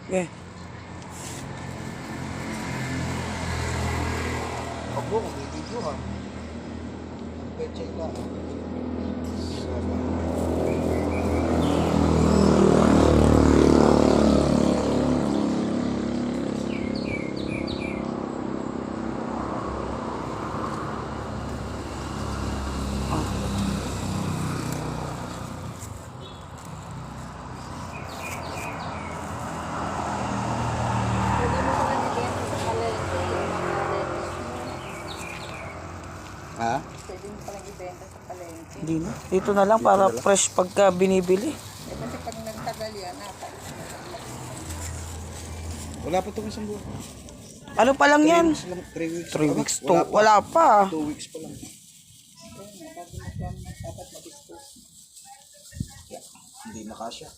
Okay. Huwag mo kung i-video ha. Peche ka. Pwede mo pa nabibenta sa palengke yung mga lettuce mo. Ha? Pwede mo palang ibenta sa palengke. Hindi na. Dito na lang para fresh pagka binibili. Eh kasi pag nagtagal yan, napalis na. Wala pa itong isang buwan. Ano pa lang yan? 3 weeks. 3 weeks to. Wala pa. Wala pa. 2 weeks pa lang. Ayun, bago magkano, dapat mag-dispose. Hindi na kasya.